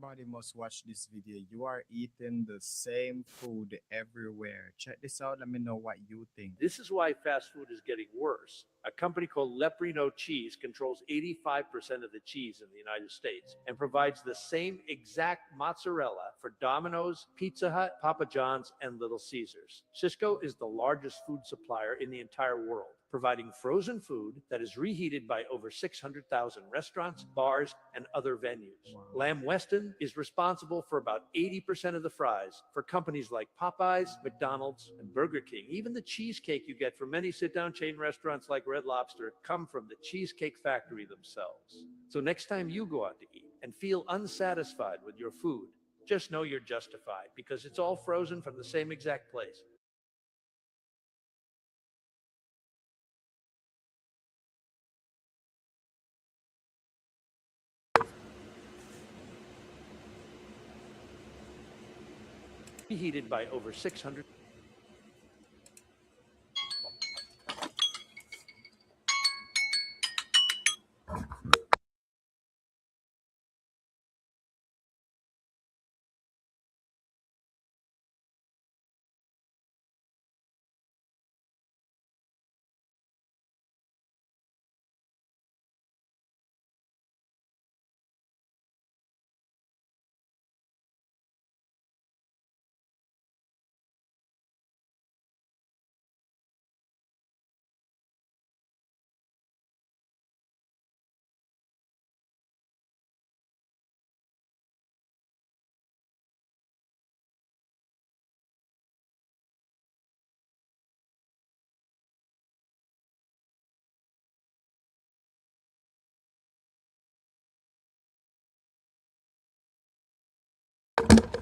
Everybody must watch this video. You are eating the same food everywhere. Check this out. Let me know what you think. This is why fast food is getting worse. A company called Leprino Cheese controls 85% of the cheese in the United States and provides the same exact mozzarella for Domino's, Pizza Hut, Papa John's, and Little Caesars. Sysco is the largest food supplier in the entire world, providing frozen food that is reheated by over 600,000 restaurants, bars, and other venues. Wow. Lamb Weston is responsible for about 80% of the fries for companies like Popeyes, McDonald's, and Burger King. Even the cheesecake you get from many sit-down chain restaurants like Red Lobster come from the Cheesecake Factory themselves. So next time you go out to eat and feel unsatisfied with your food, just know you're justified because it's all frozen from the same exact place. Reheated by over 600.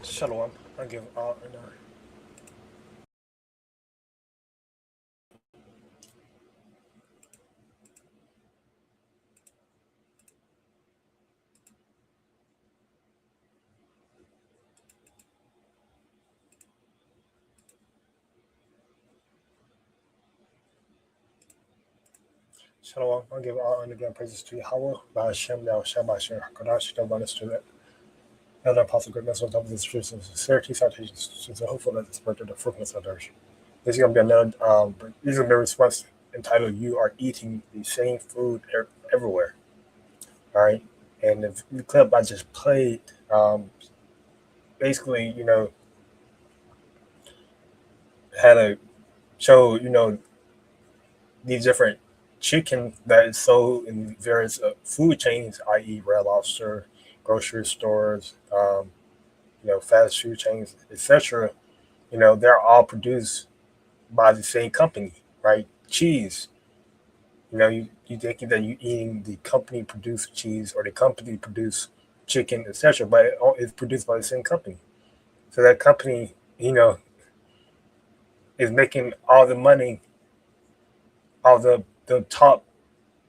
Shalom. I give all honor. Shalom. I give all honor and praises to Yahweh, Ba'ashem, Yahweh Shabbat, Hakadosh, the one to Elder Apostle Goodness of this truth and sincerity, citations to hopeful that the spirit of the fruitfulness of others. This is going to be another, this is going to be a response entitled, You Are Eating the Same Food Everywhere. All right. And the clip I just played, basically, had a show, these different chicken that is sold in various food chains, i.e., Red Lobster, grocery stores, fast food chains, etc. They're all produced by the same company, right? Cheese. You thinking that you eating the company produced cheese or the company produced chicken, etc. But it's produced by the same company. So that company, is making all the money, all the top,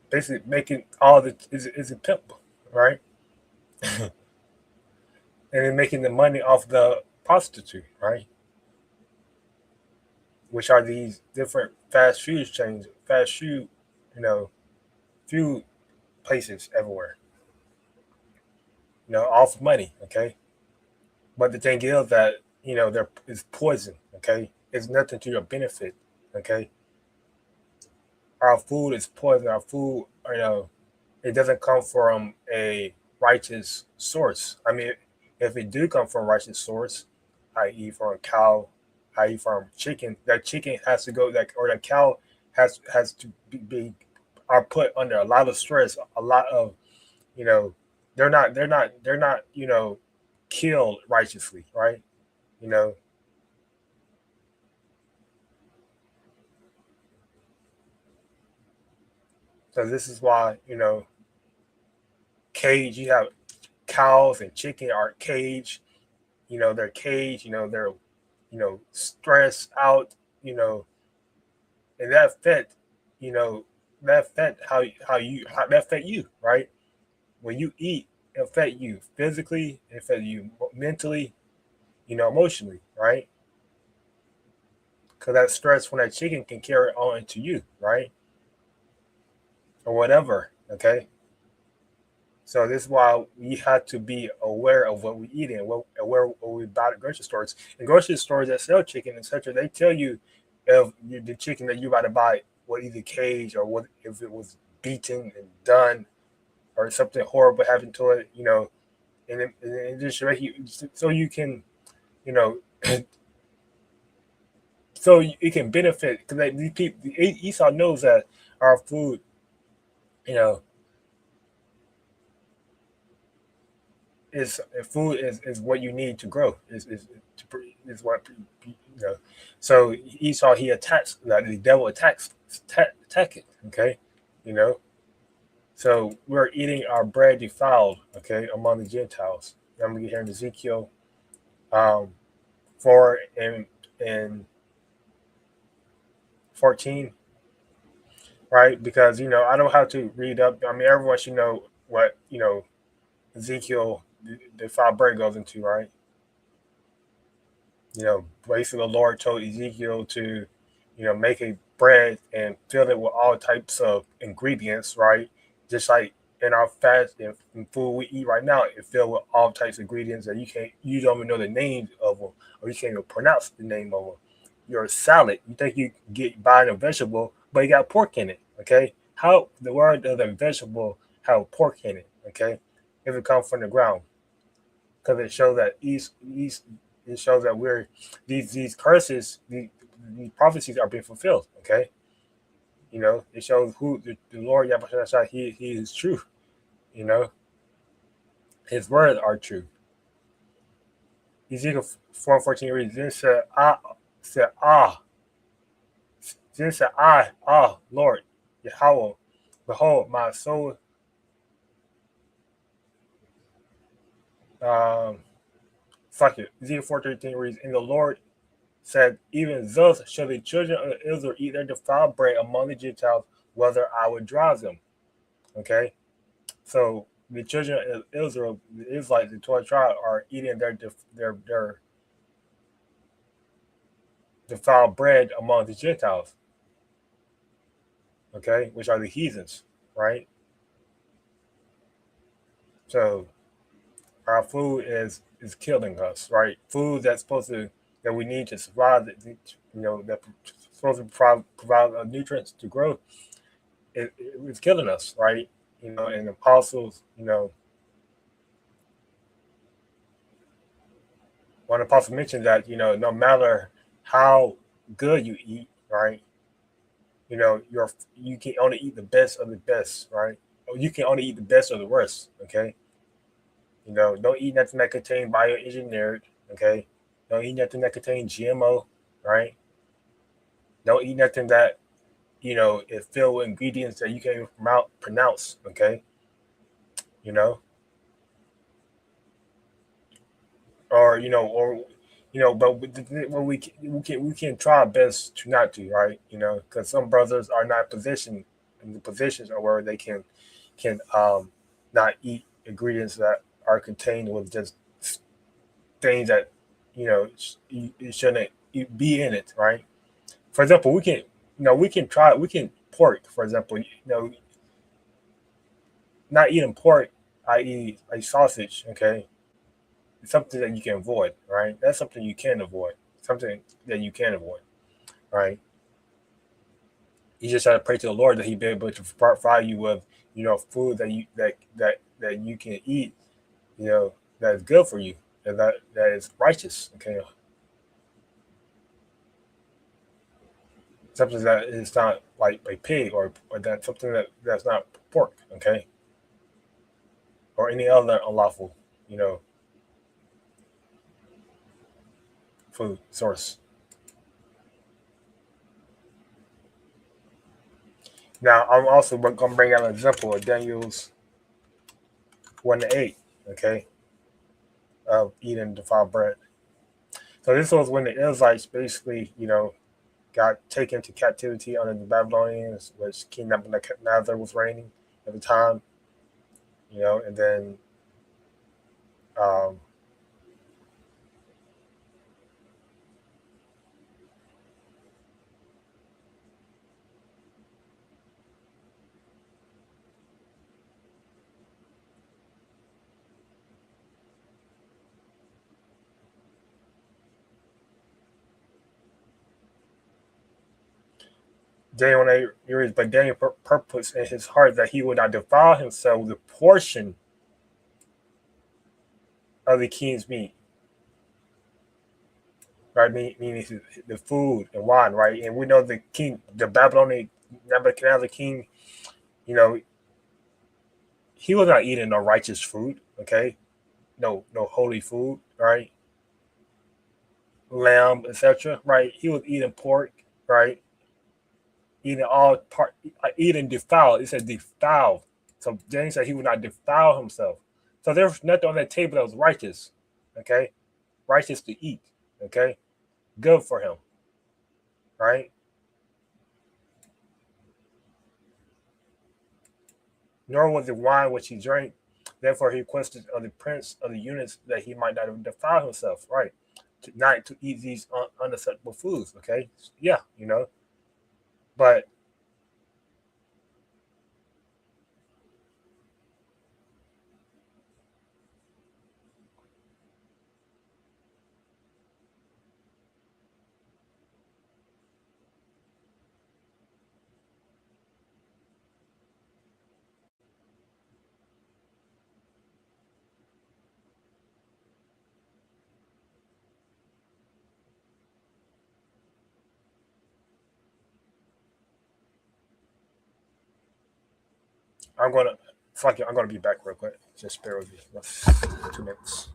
basically making all the is a pimp, right? And then making the money off the prostitute, right? Which are these different fast food chains, fast food, you know, food places everywhere, off money, okay? But the thing is that, there is poison, okay? It's nothing to your benefit, okay? Our food is poison. Our food, it doesn't come from a righteous source. I mean, if it do come from a righteous source, i.e., from a cow, i.e., from chicken, that chicken has to go that, or that cow has to be are put under a lot of stress, a lot of, you know, they're not killed righteously, right? You know, so this is why cage. You have cows and chicken are caged. They're caged. They're stressed out. You know, and that affect you know that affect how that affect you, right? When you eat, it affect you physically, it affect you mentally, emotionally, right? Because that stress from that chicken can carry on into you, right? Or whatever. Okay. So this is why we have to be aware of what we eat and aware of what we buy at grocery stores. And grocery stores that sell chicken, etc., they tell you if the chicken that you about to buy was either caged or what if it was beaten and done or something horrible happened to it, and just make you so you can, you know, so it can benefit because like, these people, Esau knows that our food, you know, is food is what you need to grow is what you know. So Esau he attacks that the devil attack it. Okay, you know. So we're eating our bread defiled. Okay, among the Gentiles. I'm gonna get here in Ezekiel, um, 4 and 14, right? Because I don't have to read up. I mean, everyone should know what Ezekiel the foul bread goes into, right? Basically the Lord told Ezekiel to, make a bread and fill it with all types of ingredients, right? Just like in our fast and food we eat right now, it filled with all types of ingredients that you don't even know the names of them, or you can't even pronounce the name of them. Your salad, you think you get buying a vegetable, but it got pork in it. Okay, how the word of the vegetable have pork in it? Okay, if it comes from the ground, because it shows that east it shows that we're these curses these prophecies are being fulfilled. Okay, it shows who the Lord Yahweh he is true. You know, His words are true. Ezekiel 4:14 reads, said then said Lord Yahweh, behold my soul. Um, Fuck it. Ezekiel 4:13 reads, and the Lord said, even thus shall the children of Israel eat their defiled bread among the Gentiles, whether I would drive them. Okay? So the children of Israel, the Israelites, the 12 tribes, are eating their defiled bread among the Gentiles, okay, which are the heathens, right? So our food is killing us, right? Food that's supposed to that we need to survive, that's supposed to provide nutrients to grow, it's killing us, right? And the apostles, one apostle mentioned that no matter how good you eat, right? You can only eat the best of the best, right? Or you can only eat the best of the worst. Okay, don't eat nothing that contains bioengineered. Okay, don't eat nothing that contains GMO, right? Don't eat nothing that is filled with ingredients that you can't even pronounce. Okay, you know, or but when we can try our best to not to, right? Because some brothers are not positioned in the positions or where they can not eat ingredients that are contained with just things that it shouldn't be in it, right? For example, we can pork, for example, not eating pork, i.e., a sausage, okay, it's something that you can avoid, right? That's something you can avoid. Something that you can avoid, right? You just have to pray to the Lord that He be able to provide you with, food that you can eat, that is good for you, and that is righteous. Okay, something that is not like a pig or that something that's not pork. Okay, or any other unlawful, you know, food source. Now, I'm also going to bring out an example of Daniel's 1-8, okay, of eating defiled bread. So this was when the Israelites basically, got taken to captivity under the Babylonians, which King Nebuchadnezzar was reigning at the time, and then um, Daniel 8 years, but Daniel purpose in his heart that he would not defile himself with the portion of the king's meat, right? Meaning the food and wine, right? And we know the king, the Babylonian Nebuchadnezzar king, you know, he was not eating no righteous food, okay? No holy food, right? Lamb, etc., right? He was eating pork, right? Eating all part, eating defiled. It said defiled. So James said he would not defile himself. So there was nothing on that table that was righteous, okay? Righteous to eat, okay? Good for him, right? Nor was the wine which he drank. Therefore, he requested of the prince of the eunuchs that he might not defile himself, right? Not to eat these unacceptable foods, okay? Yeah, but I'm gonna fuck it. I'm gonna be back real quick. Just bear with me. 2 minutes.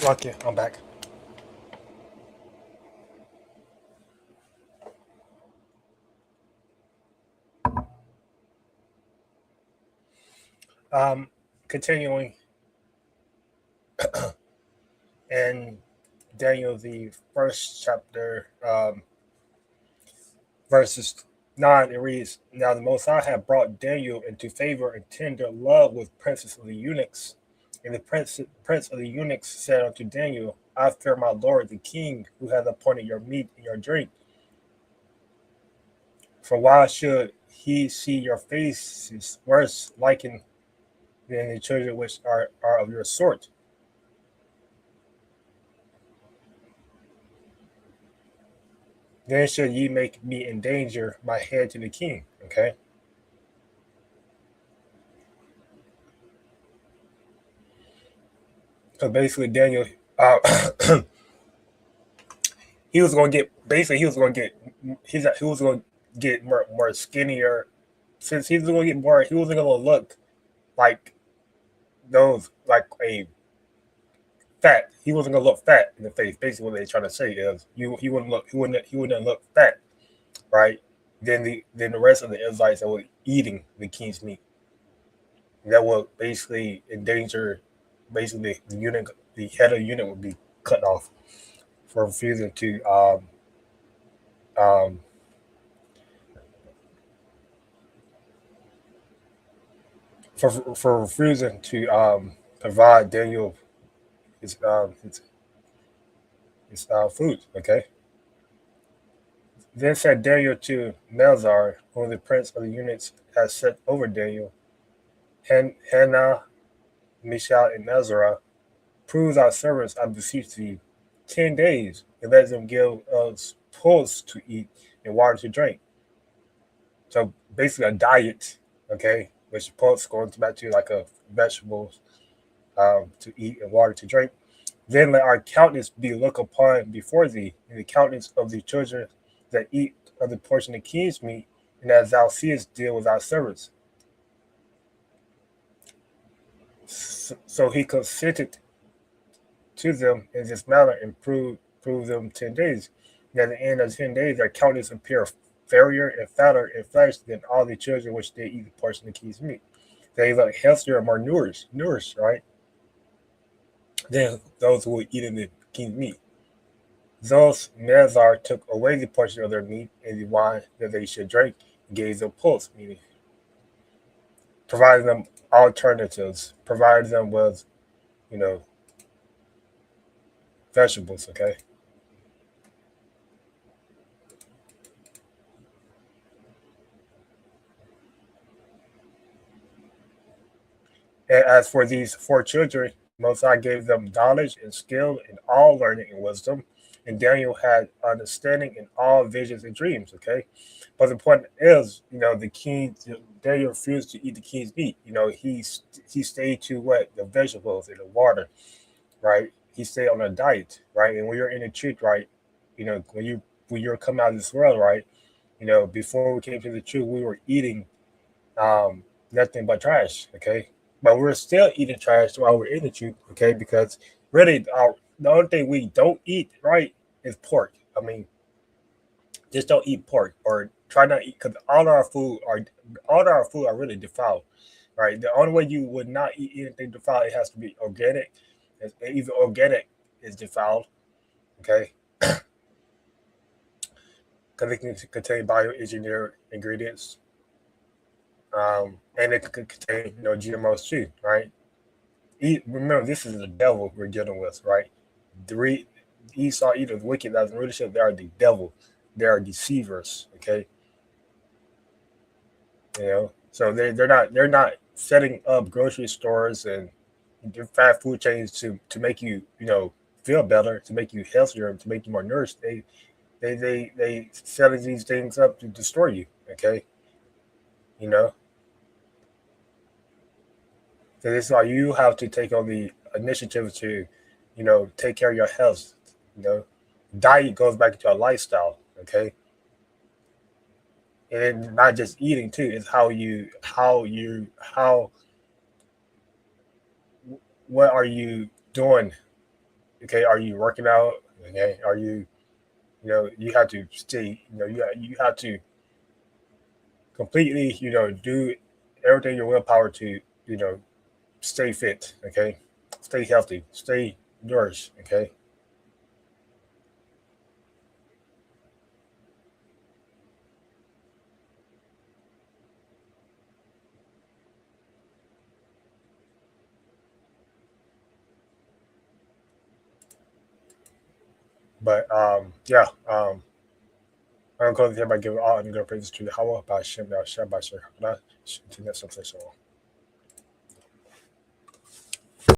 Okay, I'm back. Continuing in Daniel, the first chapter, verses 9, it reads, Now the Most High had brought Daniel into favor and tender love with princes of the eunuchs. And the prince of the eunuchs said unto Daniel, I fear my lord the king, who hath appointed your meat and your drink. For why should he see your faces worse likened than the children which are of your sort? Then should ye make me endanger my head to the king. Okay. So basically, Daniel, he was going to get more skinnier, since he was going to get more. He wasn't going to look like those, like a fat. He wasn't going to look fat in the face. Basically, what they're trying to say is he wouldn't look fat, right? Then the rest of the Israelites that were eating the king's meat, that would basically endanger, basically the head of the unit would be cut off for refusing to um, for refusing to provide Daniel his food. Okay. Then said Daniel to Melzar, whom the prince of the eunuchs had set over Daniel, Hannah, Mishael, and Azariah, prove our servants, I beseech thee, 10 days, and let them give us pulse to eat and water to drink. So basically a diet, okay, which pulse going back to like a vegetables to eat and water to drink. Then let our countenance be looked upon before thee, and the countenance of the children that eat of the portion of the king's meat, and as thou seest, deal with our servants. So he consented to them in this manner and proved them 10 days. And at the end of 10 days, their countenance appear fairer and fatter in flesh than all the children which they eat the portion of the king's meat. They look healthier and more nourished, right? Than those who were eating the king's meat. Thus Nazar took away the portion of their meat and the wine that they should drink and gave them pulse, meaning providing them alternatives, provided them with, vegetables, okay? And as for these 4 children, Mosiah gave them knowledge and skill in all learning and wisdom, and Daniel had understanding in all visions and dreams, okay? But the point is, the king, Daniel refused to eat the king's meat. He stayed to what? The vegetables and the water, right? He stayed on a diet, right? And when you're in the truth, right, when you're coming out of this world, right, before we came to the truth, we were eating nothing but trash, okay? But we're still eating trash while we're in the truth, okay? Because really, the only thing we don't eat, right, is pork. I mean, just don't eat pork, or try not to eat, because all our food are really defiled, right? The only way you would not eat anything defiled, it has to be organic. Even organic is defiled, okay? Because it can contain bioengineered ingredients, and it could contain GMOs too, right? Remember, this is the devil we're dealing with, right? Esau, either the wicked, that's really sure they are the devil. They are deceivers, okay? So they're not setting up grocery stores and fast food chains to make you feel better, to make you healthier, to make you more nourished. They setting these things up to destroy you, okay? So this is why you have to take on the initiative to, take care of your health. Diet goes back into a lifestyle, okay? And not just eating too. It's what are you doing Okay, are you working out? Okay, are you, you have to stay, you have to completely, do everything in your willpower to, stay fit. Okay, stay healthy, stay nourished. Okay. But yeah, I'm going to hereby give all and good praises to Yahweh by Shem, Yahshua, by Shekhinah, to that sensation.